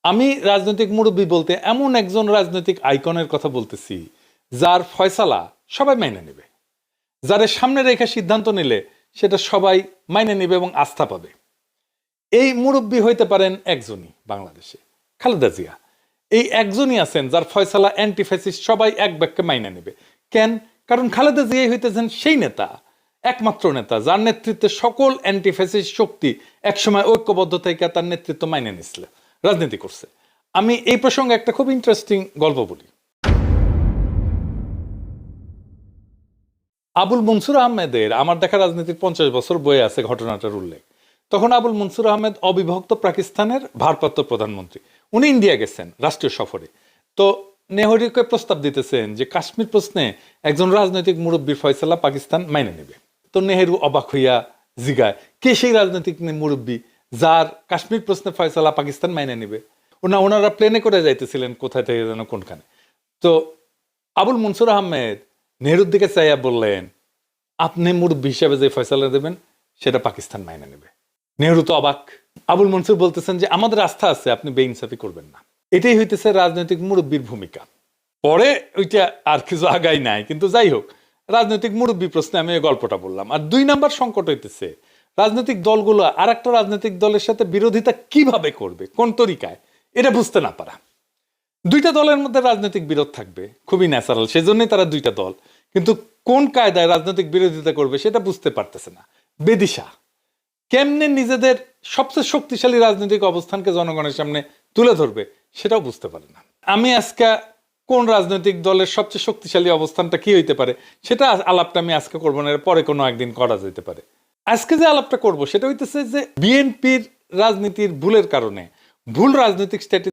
আমি রাজনৈতিক মুরব্বী বলতে এমন একজন রাজনৈতিক আইকনের কথা বলতেছি যার ফয়সালা সবাই মাইনে নেবে, যারে সামনে রেখে সিদ্ধান্ত নিলে সেটা সবাই মাইনে নেবে এবং আস্থা পাবে। এই মুরব্বী হইতে পারেন একজনই বাংলাদেশে, খালেদা জিয়া। এই একজনই আছেন যার ফয়সালা অ্যান্টিফ্যাসিস্ট সবাই এক বাক্যে মাইনে নেবে। কেন? কারণ খালেদা জিয়াই হইতেছেন সেই নেতা, একমাত্র নেতা যার নেতৃত্বে সকল অ্যান্টিফ্যাসিস্ট শক্তি একসময় ঐক্যবদ্ধ থেকে তার নেতৃত্ব মাইনে নিছিল, রাজনীতি করছে। আমি এই প্রসঙ্গে একটা খুব ইন্টারেস্টিং গল্প বলি। আবুল মনসুর আহমেদের আমার দেখা রাজনীতির 50 বছর বয়ে আছে ঘটনাটার উল্লেখ। তখন আবুল মনসুর আহমেদ অবিভক্ত পাকিস্তানের ভারপ্রাপ্ত প্রধানমন্ত্রী। উনি ইন্ডিয়া গেছেন রাষ্ট্রীয় সফরে। তো নেহরুকে প্রস্তাব দিতেছেন যে কাশ্মীর প্রশ্নে একজন রাজনৈতিক মুরব্বীর ফয়সালা পাকিস্তান মাইনে নেবে। তো নেহেরু অবাক হইয়া জিগায়, কে সেই রাজনৈতিক মুরব্বী যার কাশ্মীর প্রশ্নে ফয়সালা পাকিস্তান মাইনে নেবে? ওনারা প্লেনে করে যাইতেছিলেন কোথায় থেকে যেন কোনখানে। তো আবুল মনসুর আহমেদ নেহরুর দিকে চাইয়া বললেন, আপনি মুরব্বী হিসাবে যে ফয়সালা দেবেন সেটা পাকিস্তান মাইনে নেবে। নেহরু তো অবাক। আবুল মনসুর বলতেছেন যে আমাদের আস্থা আছে, আপনি বেইনসাফি করবেন না। এটাই হইতেছে রাজনৈতিক মুরব্বীর ভূমিকা। পরে ওইটা আর কিছু আগাই নাই, কিন্তু যাই হোক, রাজনৈতিক মুরব্বী প্রশ্নে আমি এই গল্পটা বললাম। আর 2 নাম্বার সংকট হইতেছে রাজনৈতিক দলগুলো আর একটা রাজনৈতিক দলের সাথে বিরোধিতা কিভাবে করবে, কোন তরিকায়, এটা বুঝতে না পারা। 2টা দলের মধ্যে রাজনৈতিক বিরোধ থাকবে, খুবই ন্যাচারাল, সেজন্যই তারা 2টা দল। কিন্তু কোন কায়দায় রাজনৈতিক বিরোধিতা করবে সেটা বুঝতে পারতেছে না। বেদিশা কেমনে নিজেদের সবচেয়ে শক্তিশালী রাজনৈতিক অবস্থানকে জনগণের সামনে তুলে ধরবে সেটাও বুঝতে পারে না। আমি আজকে কোন রাজনৈতিক দলের সবচেয়ে শক্তিশালী অবস্থানটা কি হইতে পারে সেটা আলাপটা আমি আজকে করবো না, পরে কোনো একদিন করা যেতে পারে। আজকে যে আলাপটা করব সেটা হইতেছে যে বিএনপির রাজনীতির ভুলের কারণে, ভুল রাজনৈতিক স্ট্র্যাটেজি